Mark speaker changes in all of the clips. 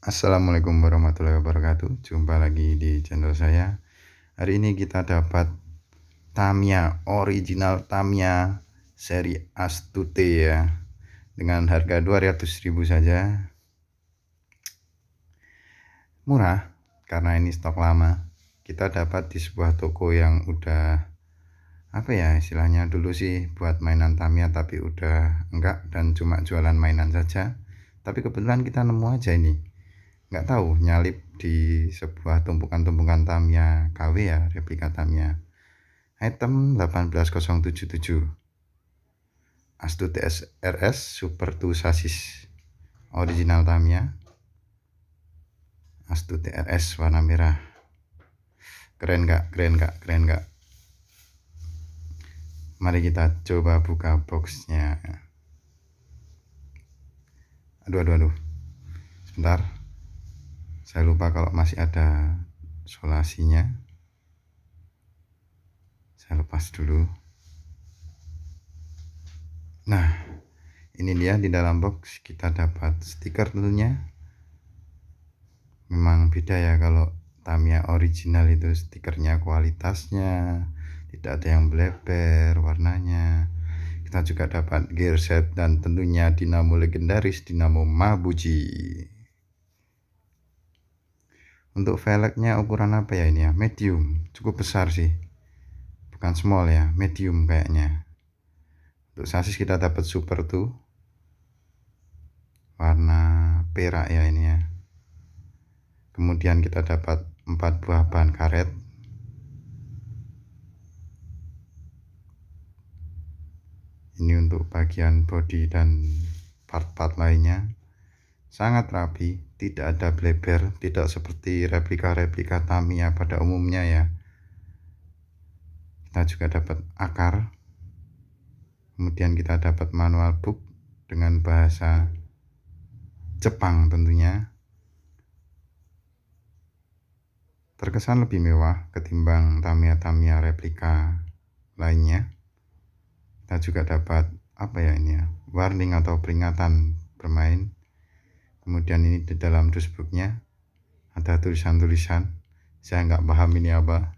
Speaker 1: Assalamualaikum warahmatullahi wabarakatuh. Jumpa lagi di channel saya. Hari ini kita dapat Tamiya original Tamiya seri Astute ya, dengan harga 200.000 saja. Murah karena ini stok lama. Kita dapat di sebuah toko yang udah istilahnya dulu sih buat mainan Tamiya, tapi udah enggak dan cuma jualan mainan saja. Tapi kebetulan kita nemu aja ini, nggak tahu nyalip di sebuah tumpukan-tumpukan Tamiya KW ya, replika Tamiya. Item 18077 Astute RS Super 2 sasis original Tamiya. Astute RS warna merah. Keren nggak? Mari kita coba buka boxnya. Aduh, sebentar, saya lupa kalau masih ada solasinya. Saya lepas dulu. Nah, ini dia di dalam box. Kita dapat stiker tentunya. Memang beda ya, kalau Tamiya original itu stikernya kualitasnya tidak ada yang bleber warnanya. Kita juga dapat gear set dan tentunya dinamo legendaris, dinamo Mabuji. Untuk velgnya ukuran apa ya ini ya? Medium, cukup besar sih, bukan small ya, medium kayaknya. Untuk sasis kita dapat Super 2 warna perak ya ini ya. Kemudian kita dapat 4 buah ban karet. Ini untuk bagian bodi dan part-part lainnya. Sangat rapi, tidak ada bleber, tidak seperti replika-replika Tamiya pada umumnya ya. Kita juga dapat akar. Kemudian kita dapat manual book dengan bahasa Jepang tentunya. Terkesan lebih mewah ketimbang Tamiya replika lainnya. Kita juga dapat warning atau peringatan bermain. Kemudian ini di dalam dashboardnya ada tulisan-tulisan, saya nggak paham ini apa.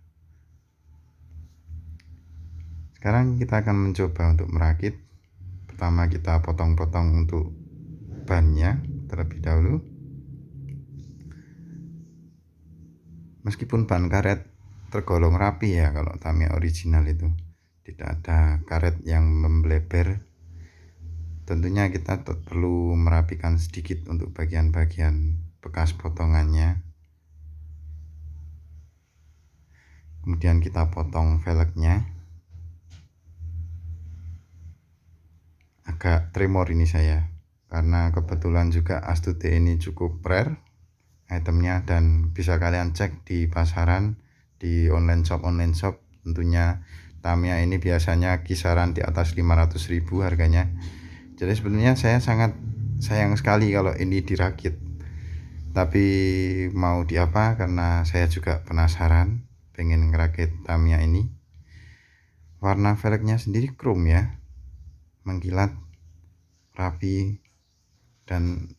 Speaker 1: Sekarang kita akan mencoba untuk merakit. Pertama kita potong-potong untuk bannya terlebih dahulu. Meskipun ban karet tergolong rapi ya kalau Tamiya original itu, tidak ada karet yang membleber. Tentunya kita perlu merapikan sedikit untuk bagian-bagian bekas potongannya. Kemudian kita potong velgnya. Agak tremor ini saya, karena kebetulan juga Astute ini cukup rare itemnya, dan bisa kalian cek di pasaran, di online shop tentunya Tamiya ini biasanya kisaran di atas 500.000 harganya. Jadi sebenarnya saya sangat sayang sekali kalau ini dirakit, tapi mau diapa, karena saya juga penasaran pengen ngerakit Tamiya ini. Warna velgnya sendiri chrome ya, mengkilat, rapi, dan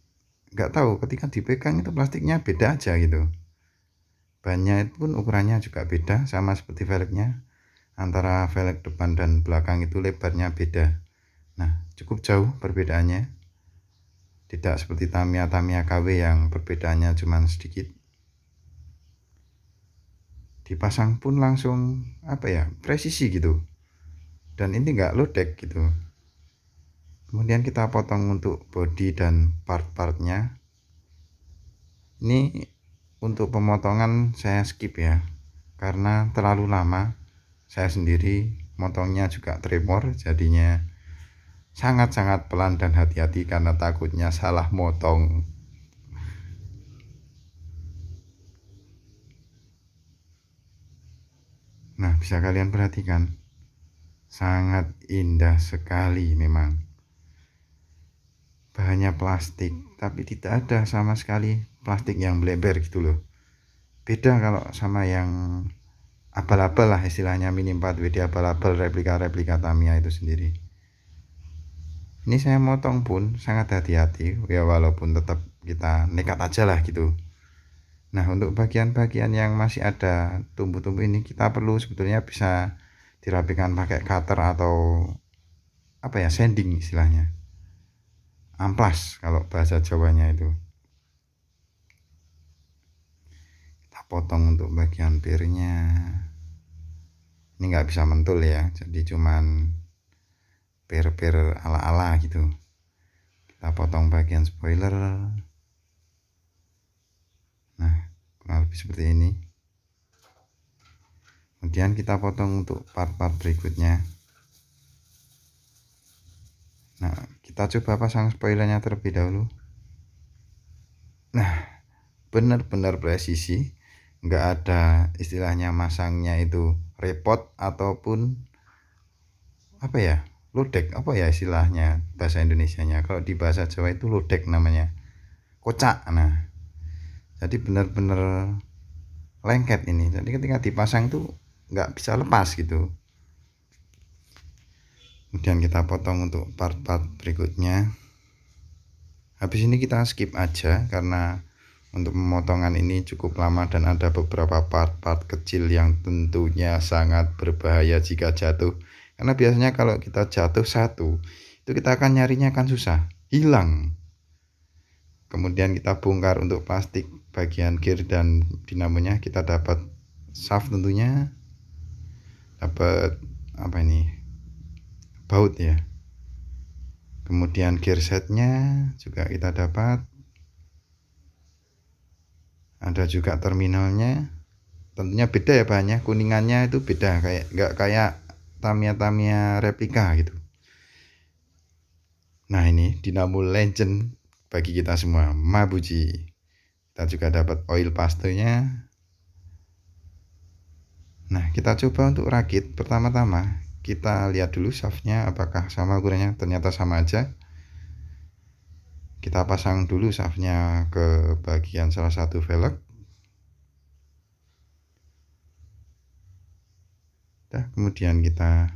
Speaker 1: nggak tahu ketika dipegang itu plastiknya beda aja gitu. Bannya itu pun ukurannya juga beda, sama seperti velgnya. Antara velg depan dan belakang itu lebarnya beda. Nah, cukup jauh perbedaannya. Tidak seperti Tamiya KW yang perbedaannya cuma sedikit. Dipasang pun langsung presisi gitu. Dan ini nggak lodek gitu. Kemudian kita potong untuk bodi dan part-partnya. Ini untuk pemotongan saya skip ya, karena terlalu lama. Saya sendiri motongnya juga tremor, jadinya sangat-sangat pelan dan hati-hati karena takutnya salah motong. Nah, bisa kalian perhatikan, sangat indah sekali memang. Bahannya plastik, tapi tidak ada sama sekali plastik yang bleber gitu loh. Beda kalau sama yang abal-abal lah istilahnya, Mini 4WD abal-abal replika Tamiya itu sendiri. Ini saya motong pun sangat hati-hati ya, walaupun tetap kita nekat aja lah gitu. Nah, untuk bagian-bagian yang masih ada tumbuh-tumbuh ini kita perlu sebetulnya bisa dirapikan pakai cutter atau apa ya, sanding istilahnya, amplas kalau bahasa Jawanya itu. Kita potong untuk bagian pirnya, ini nggak bisa mentul ya, jadi cuman pir-pir ala-ala gitu. Kita potong bagian spoiler, nah kurang lebih seperti ini. Kemudian kita potong untuk part-part berikutnya. Nah, kita coba pasang spoilernya terlebih dahulu. Nah, benar-benar presisi, nggak ada istilahnya masangnya itu repot ataupun apa ya, lodek, apa ya istilahnya bahasa Indonesianya, kalau di bahasa Jawa itu lodek namanya, kocak. Nah, jadi benar-benar lengket ini, jadi ketika dipasang itu nggak bisa lepas gitu. Kemudian kita potong untuk part-part berikutnya. Habis ini kita skip aja karena untuk pemotongan ini cukup lama dan ada beberapa part-part kecil yang tentunya sangat berbahaya jika jatuh. Karena biasanya kalau kita jatuh satu, itu kita akan nyarinya akan susah, hilang. Kemudian kita bongkar untuk plastik bagian gear dan dinamonya, kita dapat shaft tentunya, dapat apa ini, baut ya. Kemudian gear setnya juga kita dapat, ada juga terminalnya, tentunya beda ya bahannya, kuningannya itu beda, kayak nggak kayak Tamiya replika gitu. Nah, ini dinamo legend bagi kita semua, Mabuchi. Kita juga dapat oil pastenya. Nah, kita coba untuk rakit. Pertama-tama kita lihat dulu shaftnya apakah sama ukurannya, ternyata sama aja. Kita pasang dulu shaftnya ke bagian salah satu velg. Nah, kemudian kita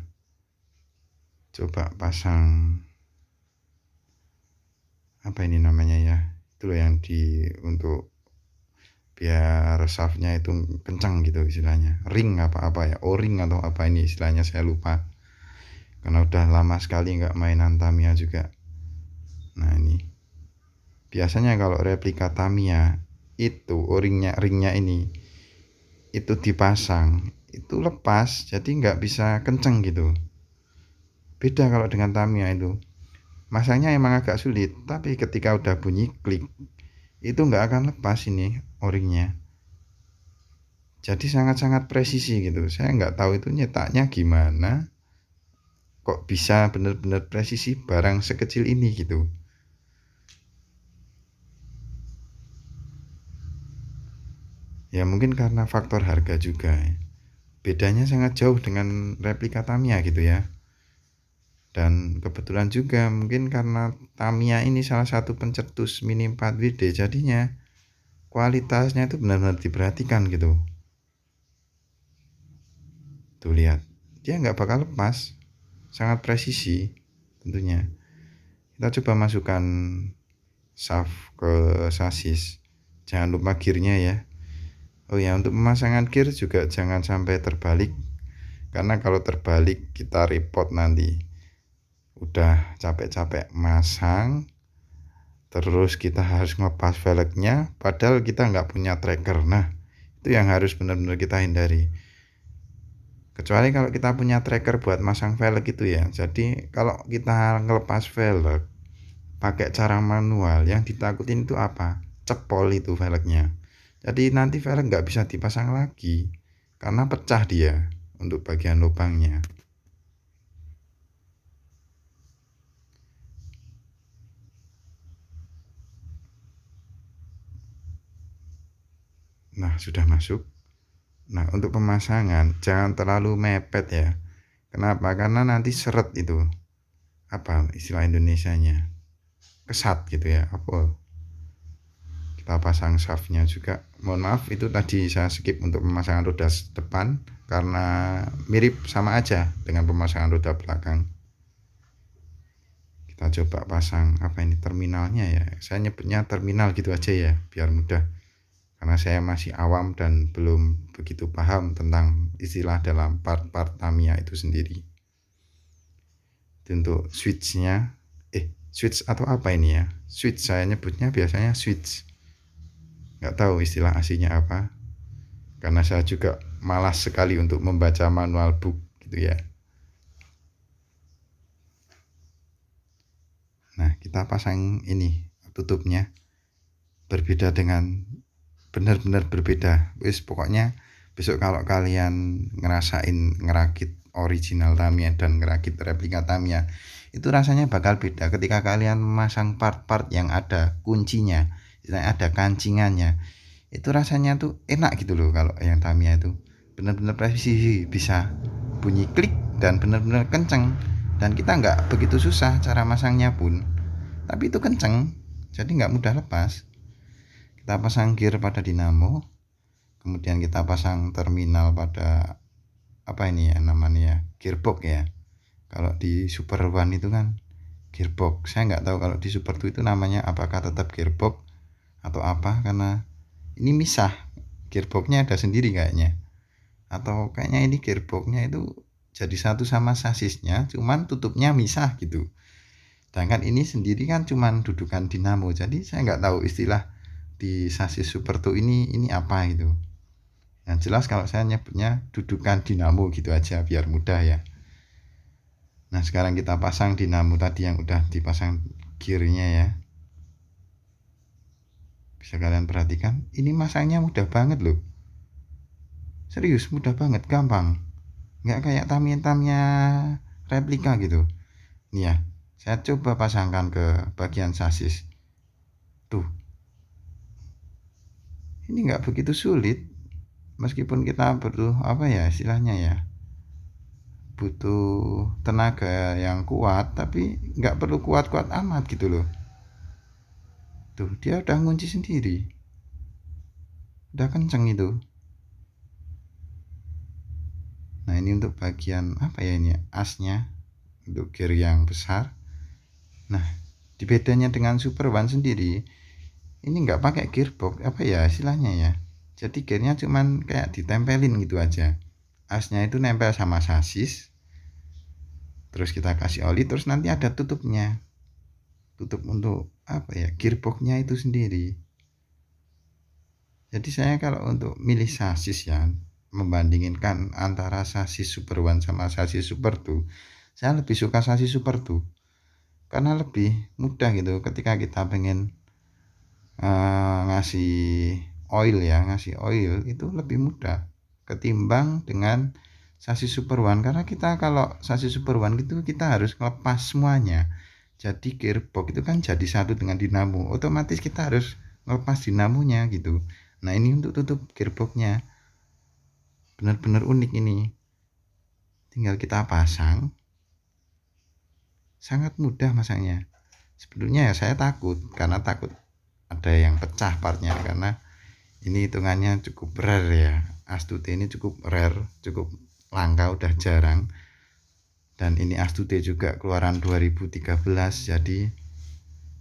Speaker 1: coba pasang apa ini namanya ya, itu loh yang di untuk biar shaftnya itu kencang gitu istilahnya, ring apa ya, o-ring atau apa ini istilahnya, saya lupa karena udah lama sekali nggak mainan Tamiya juga. Nah, ini biasanya kalau replika Tamiya itu ringnya ini itu dipasang itu lepas, jadi nggak bisa kenceng gitu. Beda kalau dengan Tamiya itu masangnya emang agak sulit, tapi ketika udah bunyi klik itu nggak akan lepas ini o-ringnya. Jadi sangat-sangat presisi gitu. Saya nggak tahu itu nyetaknya gimana, kok bisa benar-benar presisi barang sekecil ini gitu. Ya mungkin karena faktor harga juga ya. Bedanya sangat jauh dengan replika Tamiya gitu ya. Dan kebetulan juga mungkin karena Tamiya ini salah satu pencetus Mini 4WD, jadinya kualitasnya itu benar-benar diperhatikan gitu. Tuh lihat, dia nggak bakal lepas, sangat presisi tentunya. Kita coba masukkan shaft ke sasis, jangan lupa gearnya ya. Oh ya, untuk pemasangan gear juga jangan sampai terbalik, karena kalau terbalik kita repot nanti. Udah capek-capek masang, terus kita harus ngelepas velgnya, padahal kita nggak punya tracker. Nah, itu yang harus benar-benar kita hindari. Kecuali kalau kita punya tracker buat masang velg itu ya. Jadi kalau kita ngelepas velg pakai cara manual, yang ditakutin itu apa? Cepol itu velgnya. Jadi nanti velg nggak bisa dipasang lagi karena pecah dia untuk bagian lubangnya. Nah, sudah masuk. Nah, untuk pemasangan jangan terlalu mepet ya. Kenapa? Karena nanti seret itu. Apa istilah Indonesianya? Kesat gitu ya. Apa? Kita pasang shaftnya juga. Mohon maaf itu tadi saya skip untuk pemasangan roda depan karena mirip sama aja dengan pemasangan roda belakang. Kita coba pasang apa ini terminalnya ya. Saya nyebutnya terminal gitu aja ya, biar mudah. Karena saya masih awam dan belum begitu paham tentang istilah dalam part-part Tamiya itu sendiri. Untuk switchnya, switch atau apa ini ya? Switch saya nyebutnya biasanya switch. Nggak tahu istilah aslinya apa. Karena saya juga malas sekali untuk membaca manual book gitu ya. Nah, kita pasang ini tutupnya berbeda dengan benar-benar berbeda. Wis pokoknya besok kalau kalian ngerasain ngerakit original Tamiya dan ngerakit replika Tamiya, itu rasanya bakal beda ketika kalian memasang part-part yang ada kuncinya, yang ada kancingannya. Itu rasanya tuh enak gitu loh. Kalau yang Tamiya itu benar-benar presisi, bisa bunyi klik dan benar-benar kenceng, dan kita nggak begitu susah cara masangnya pun, tapi itu kenceng, jadi nggak mudah lepas. Kita pasang gear pada dinamo, kemudian kita pasang terminal pada apa ini ya namanya ya, gearbox ya. Kalau di Super One itu kan gearbox, saya nggak tahu kalau di Super 2 itu namanya apakah tetap gearbox atau apa, karena ini misah, gearboxnya ada sendiri kayaknya, atau kayaknya ini gearboxnya itu jadi satu sama sasisnya, cuman tutupnya misah gitu. Sedangkan ini sendiri kan cuman dudukan dinamo, jadi saya nggak tahu istilah di sasis Super 2 ini apa gitu. Yang jelas kalau saya nyebutnya dudukan dinamo gitu aja biar mudah ya. Nah, sekarang kita pasang dinamo tadi yang udah dipasang gearnya ya. Bisa kalian perhatikan, ini masangnya mudah banget loh. Serius, mudah banget, gampang. Nggak kayak Tamiya replika gitu. Nih ya, saya coba pasangkan ke bagian sasis. Tuh, ini nggak begitu sulit. Meskipun kita butuh apa ya istilahnya ya, butuh tenaga yang kuat, tapi nggak perlu kuat-kuat amat gitu loh. Tuh, dia udah ngunci sendiri, udah kenceng itu. Nah, ini untuk bagian apa ya ini ya, asnya untuk gear yang besar. Nah, di bedanya dengan Super One sendiri, ini nggak pakai gearbox apa ya istilahnya ya. Jadi gearnya cuman kayak ditempelin gitu aja. Asnya itu nempel sama sasis. Terus kita kasih oli, terus nanti ada tutupnya. Tutup untuk apa ya? Gearboxnya itu sendiri. Jadi saya kalau untuk milih sasis ya, membandingkan antara sasis Super One sama sasis Super 2, saya lebih suka sasis Super 2. Karena lebih mudah gitu ketika kita pengen ngasih oil itu lebih mudah ketimbang dengan sasis Super One. Karena kita kalau sasis Super One gitu kita harus ngelepas semuanya, jadi gearbox itu kan jadi satu dengan dinamo, otomatis kita harus ngelepas dinamonya gitu. Nah, ini untuk tutup gearboxnya benar-benar unik, ini tinggal kita pasang, sangat mudah masangnya. Sebetulnya ya saya takut, karena takut ada yang pecah partnya, karena ini hitungannya cukup rare ya. Astute ini cukup rare, cukup langka, udah jarang. Dan ini Astute juga keluaran 2013, jadi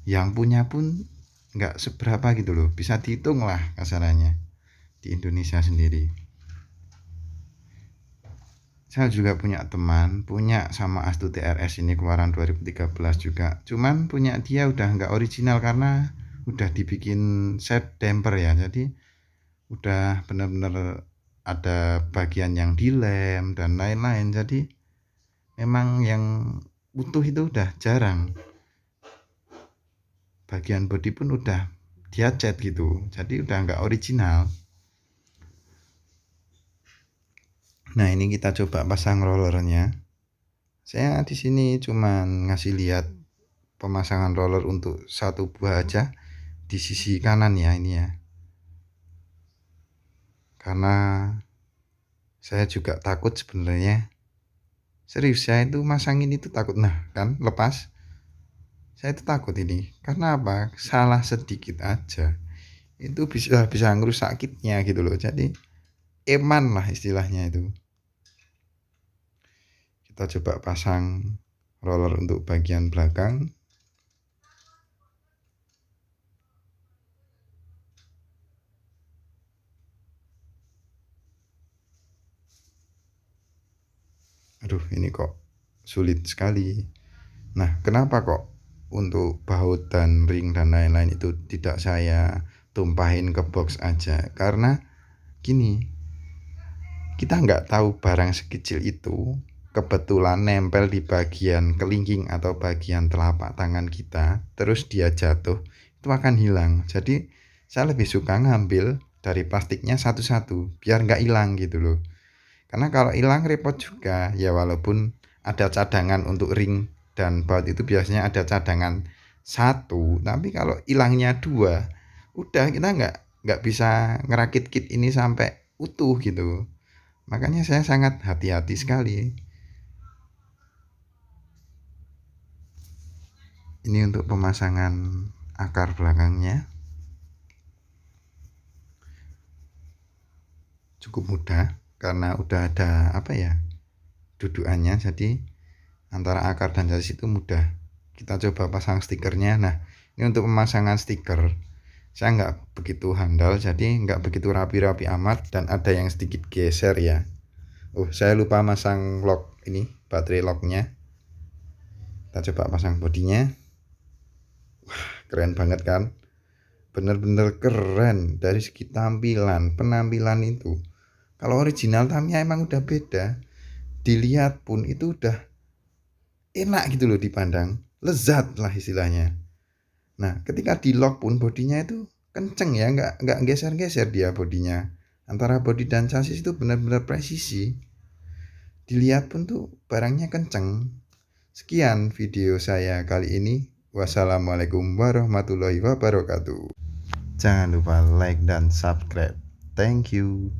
Speaker 1: yang punya pun nggak seberapa gitu loh, bisa dihitung lah kasarannya di Indonesia sendiri. Saya juga punya teman punya sama Astute RS ini keluaran 2013 juga, cuman punya dia udah nggak original karena udah dibikin set damper ya, jadi udah bener-bener ada bagian yang dilem dan lain-lain, jadi memang yang utuh itu udah jarang. Bagian bodi pun udah dia cat gitu, jadi udah nggak original. Nah, ini kita coba pasang rollernya. Saya di sini cuman ngasih lihat pemasangan roller untuk satu buah aja di sisi kanan ya, ini ya. Karena saya juga takut sebenarnya. Serius, saya itu masangin itu takut. Nah, kan lepas. Saya itu takut ini. Karena apa? Salah sedikit aja itu bisa ngerusak kitnya gitu loh. Jadi eman lah istilahnya itu. Kita coba pasang roller untuk bagian belakang. aduh ini kok sulit sekali. Nah, kenapa kok untuk baut dan ring dan lain-lain itu tidak saya tumpahin ke box aja? Karena gini, kita nggak tahu barang sekecil itu kebetulan nempel di bagian kelingking atau bagian telapak tangan kita, terus dia jatuh, itu akan hilang. Jadi saya lebih suka ngambil dari plastiknya satu-satu biar nggak hilang gitu loh. Karena kalau hilang repot juga ya, walaupun ada cadangan untuk ring dan baut itu biasanya ada cadangan satu, tapi kalau hilangnya dua, udah kita nggak bisa ngerakit kit ini sampai utuh gitu. Makanya saya sangat hati-hati sekali. Ini untuk pemasangan akar belakangnya. Cukup mudah karena udah ada dudukannya, jadi antara akar dan chassis itu mudah. Kita coba pasang stikernya. Nah, ini untuk pemasangan stiker saya nggak begitu handal, jadi nggak begitu rapi-rapi amat dan ada yang sedikit geser ya. Saya lupa masang lock ini, baterai locknya. Kita coba pasang bodinya. Wah, keren banget kan, bener-bener keren dari segi penampilan itu. Kalau original Tamiya emang udah beda, dilihat pun itu udah enak gitu loh dipandang, lezat lah istilahnya. Nah, ketika di lock pun bodinya itu kenceng ya, nggak geser-geser dia bodinya. Antara bodi dan chassis itu benar-benar presisi. Dilihat pun tuh barangnya kenceng. Sekian video saya kali ini. Wassalamualaikum warahmatullahi wabarakatuh. Jangan lupa like dan subscribe. Thank you.